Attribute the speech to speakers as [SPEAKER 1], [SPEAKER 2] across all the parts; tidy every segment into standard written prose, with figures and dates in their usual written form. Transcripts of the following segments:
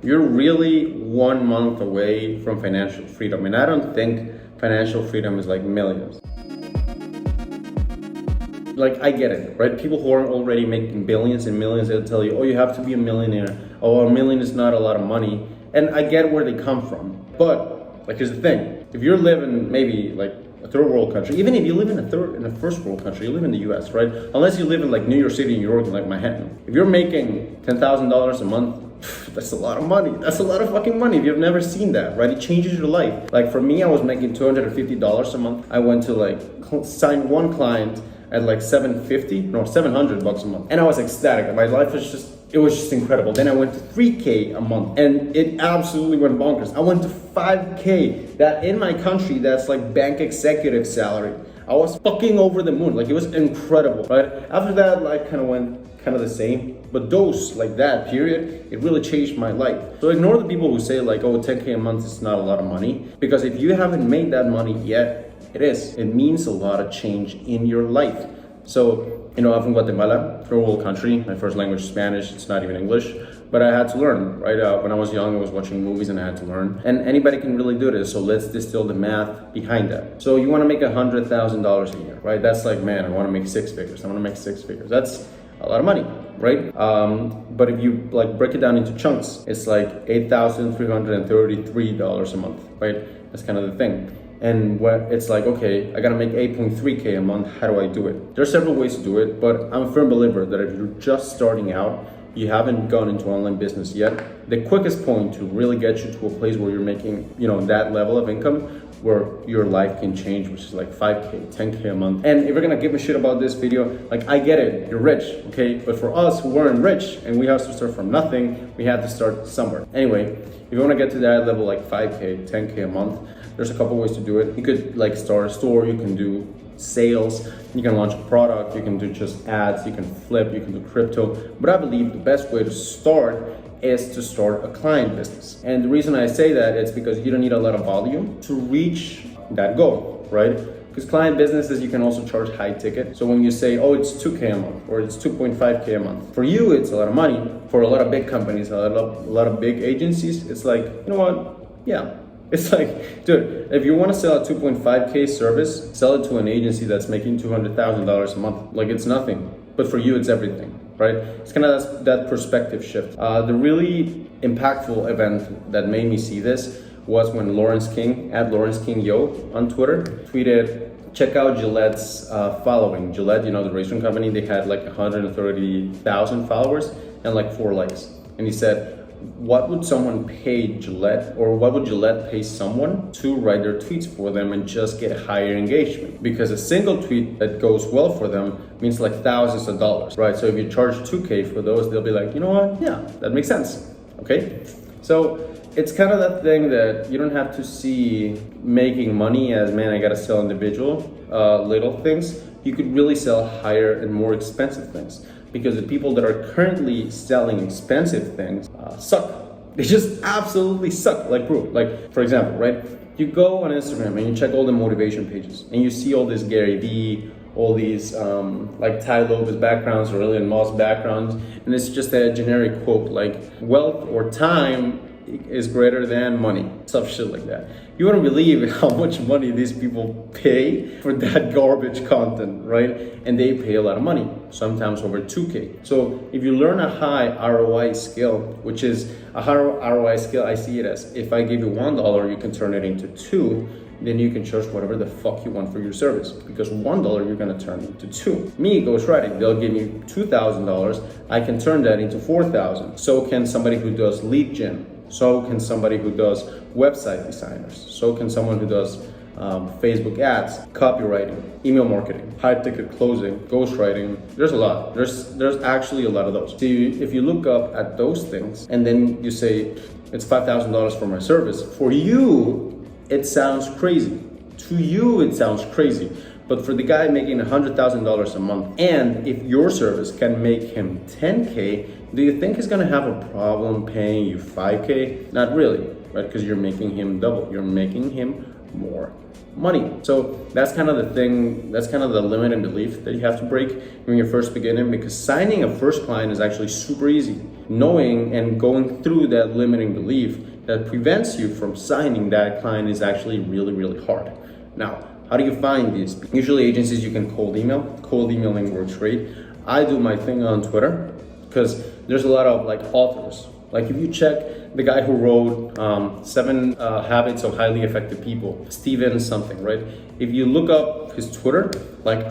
[SPEAKER 1] You're really 1 month away from financial freedom. And I don't think financial freedom is like millions. Like, I get it, right? People who are already making billions and millions, they'll tell you, oh, you have to be a millionaire. Oh, a million is not a lot of money. And I get where they come from. But, like, here's the thing. If you're living maybe like a third world country, even if you live in a first world country, you live in the US, right? Unless you live in like New York City, New York, like Manhattan. If you're making $10,000 a month, that's a lot of money. That's a lot of fucking money if you've never seen that, right? It changes your life. Like for me, I was making $250 a month. I went to like sign one client at like $700 a month. And I was ecstatic. My life was just incredible. Then I went to 3K a month and it absolutely went bonkers. I went to 5K. That in my country, that's like bank executive salary. I was fucking over the moon. Like it was incredible, right? After that, like went the same. But those, like that period, it really changed my life. So ignore the people who say like, oh, 10K a month is not a lot of money. Because if you haven't made that money yet, it is. It means a lot of change in your life. So, I'm from Guatemala, third world country. My first language is Spanish. It's not even English. But I had to learn, right? When I was young, I was watching movies and I had to learn. And anybody can really do this. So let's distill the math behind that. So you want to make $100,000 a year, right? That's like, man, I want to make six figures. I want to make six figures. That's a lot of money, right? But if you like break it down into chunks, it's like $8,333 a month, right? That's kind of the thing. And it's like, okay, I gotta make 8.3K a month. How do I do it? There are several ways to do it, but I'm a firm believer that if you're just starting out, you haven't gone into online business yet, the quickest point to really get you to a place where you're making, that level of income where your life can change, which is like 5K, 10K a month. And if you're gonna give a shit about this video, like I get it, you're rich, okay? But for us who weren't rich and we have to start from nothing, we had to start somewhere. Anyway, if you wanna get to that level, like 5K, 10K a month, there's a couple ways to do it. You could like start a store, you can do sales, you can launch a product, you can do just ads, you can flip, you can do crypto. But I believe the best way to start is to start a client business. And the reason I say that is because you don't need a lot of volume to reach that goal, right? Because client businesses, you can also charge high ticket. So when you say, oh, it's 2K a month or it's 2.5K a month, for you, it's a lot of money. For a lot of big companies, a lot of big agencies, it's like, you know what? Yeah. It's like, dude, if you want to sell a 2.5K service, sell it to an agency that's making $200,000 a month. Like it's nothing, but for you, it's everything, right? It's kind of that perspective shift. The really impactful event that made me see this was when Lawrence King, at Lawrence King Yo on Twitter, tweeted, check out Gillette's following. Gillette, the racing company, they had like 130,000 followers and like 4 likes. And he said, what would someone pay Gillette, or what would Gillette pay someone to write their tweets for them and just get higher engagement? Because a single tweet that goes well for them means like thousands of dollars, right? So if you charge 2K for those, they'll be like, you know what? Yeah, that makes sense, okay? So it's kind of that thing that you don't have to see making money as, man, I gotta sell individual little things. You could really sell higher and more expensive things. Because the people that are currently selling expensive things suck. They just absolutely suck. Like, bro, like for example, right? You go on Instagram and you check all the motivation pages and you see all this Gary Vee, all these like Ty Lopez backgrounds or Elon Musk backgrounds, and it's just a generic quote like wealth or time is greater than money, stuff shit like that. You wouldn't believe how much money these people pay for that garbage content, right? And they pay a lot of money, sometimes over 2K. So if you learn a high ROI skill, which is a high ROI skill, I see it as if I give you $1, you can turn it into 2, then you can charge whatever the fuck you want for your service. Because $1 you're gonna turn into 2. Me, ghostwriting, they'll give me $2,000, I can turn that into $4,000. So can somebody who does lead gen. So can somebody who does website designers. So can someone who does Facebook ads, copywriting, email marketing, high ticket closing, ghostwriting. There's a lot. There's actually a lot of those. So if you look up at those things and then you say, it's $5,000 for my service, for you, it sounds crazy. To you, it sounds crazy. But for the guy making $100,000 a month, and if your service can make him 10K, do you think he's gonna have a problem paying you 5K? Not really, right? Because you're making him double. You're making him more money. So that's kind of the thing, that's kind of the limiting belief that you have to break when you're first beginning, because signing a first client is actually super easy. knowing and going through that limiting belief that prevents you from signing that client is actually really, really hard. Now, how do you find these? Usually agencies you can cold email. Cold emailing works great. I do my thing on Twitter because there's a lot of like authors. Like if you check the guy who wrote 7 Habits of Highly Effective People, Steven something, right? If you look up his Twitter, like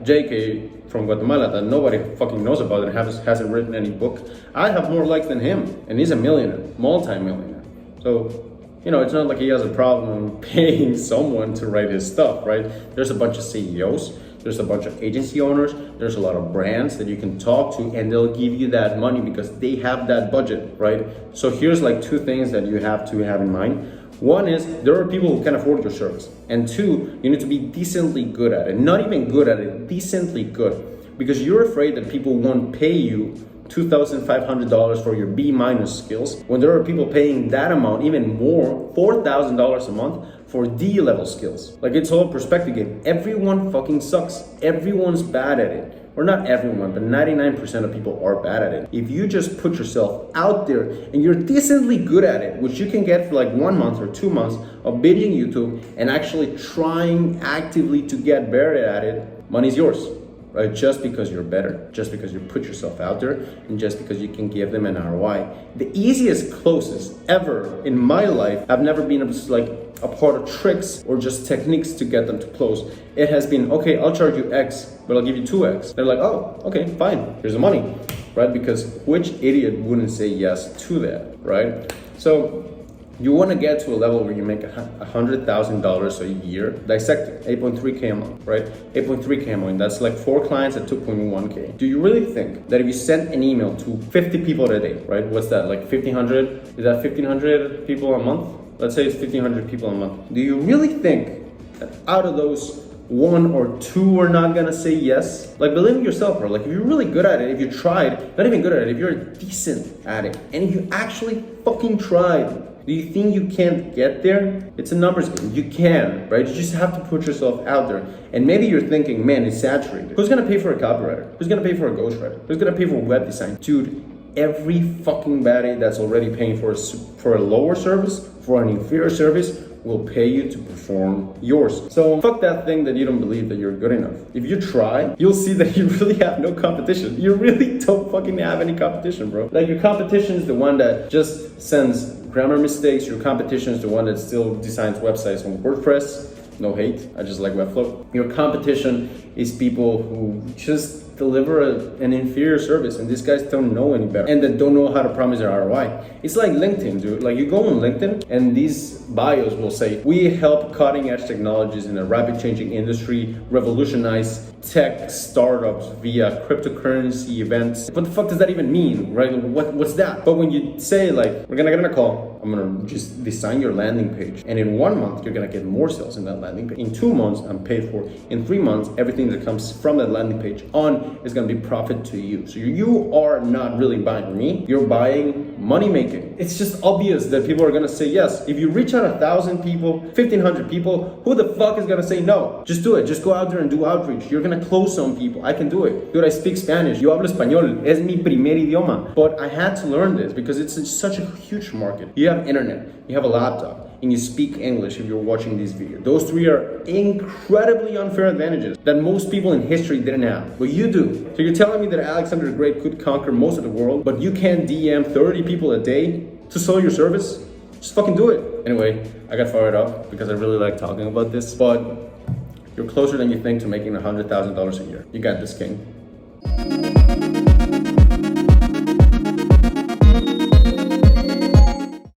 [SPEAKER 1] JK from Guatemala, that nobody fucking knows about and hasn't written any book, I have more likes than him, and he's a millionaire, multi-millionaire. So, you know, it's not like he has a problem paying someone to write his stuff, right? There's a bunch of CEOs, there's a bunch of agency owners, there's a lot of brands that you can talk to, and they'll give you that money because they have that budget, right? So here's like 2 things that you have to have in mind. One is there are people who can afford your service. And 2, you need to be decently good at it. Not even good at it, decently good. Because you're afraid that people won't pay you $2,500 for your B- skills when there are people paying that amount, even more, $4,000 a month for D level skills. Like, it's all a perspective game. Everyone fucking sucks. Everyone's bad at it. Or not everyone, but 99% of people are bad at it. If you just put yourself out there and you're decently good at it, which you can get for like 1 month or 2 months of binging YouTube and actually trying actively to get better at it, money's yours. Right? Just because you're better, just because you put yourself out there, and just because you can give them an ROI. The easiest, closest ever in my life, I've never been like a part of tricks or just techniques to get them to close. It has been, okay, I'll charge you X, but I'll give you 2X. They're like, oh, okay, fine, here's the money, right? Because which idiot wouldn't say yes to that, right? So you want to get to a level where you make $100,000 a year. Dissect it, 8.3K a month, right? 8.3K a month, that's like 4 clients at 2.1K. Do you really think that if you sent an email to 50 people a day, right? What's that, like 1,500? Is that 1,500 people a month? Let's say it's 1,500 people a month. Do you really think that out of those 1 or 2 are not gonna say yes? Like, believe in yourself, bro. Like, if you're really good at it, if you tried, not even good at it, if you're decent at it, and if you actually fucking tried, do you think you can't get there? It's a numbers game. You can, right? You just have to put yourself out there. And maybe you're thinking, man, it's saturated. Who's gonna pay for a copywriter? Who's gonna pay for a ghostwriter? Who's gonna pay for web design? Dude, every fucking baddie that's already paying for a lower service, for an inferior service, will pay you to perform yours. So fuck that thing that you don't believe that you're good enough. If you try, you'll see that you really have no competition. You really don't fucking have any competition, bro. Like, your competition is the one that just sends grammar mistakes. Your competition is the one that still designs websites on WordPress. No hate, I just like Webflow. Your competition is people who just deliver an inferior service, and these guys don't know any better and that don't know how to promise their ROI. It's like LinkedIn, dude. Like, you go on LinkedIn and these bios will say, we help cutting edge technologies in a rapid changing industry revolutionize tech startups via cryptocurrency events. What the fuck does that even mean, right? What's that? But when you say, like, we're gonna get on a call, I'm gonna just design your landing page, and in 1 month you're gonna get more sales in that landing page. In 2 months I'm paid for. In 3 months, everything that comes from that landing page on is gonna be profit to you. So you are not really buying me, you're buying money making. It's just obvious that people are gonna say yes. If you reach out 1,000 people, 1,500 people, who the fuck is gonna say no? Just do it. Just go out there and do outreach. You're gonna close some people. I can do it. Dude, I speak Spanish. Yo hablo español. Es mi primer idioma. But I had to learn this because it's such a huge market. You have internet, you have a laptop, and you speak English if you're watching these videos. Those 3 are incredibly unfair advantages that most people in history didn't have, but you do. So you're telling me that Alexander the Great could conquer most of the world, but you can't DM 30 people a day to sell your service? Just fucking do it. Anyway, I got fired up because I really like talking about this, but you're closer than you think to making $100,000 a year. You got this, king.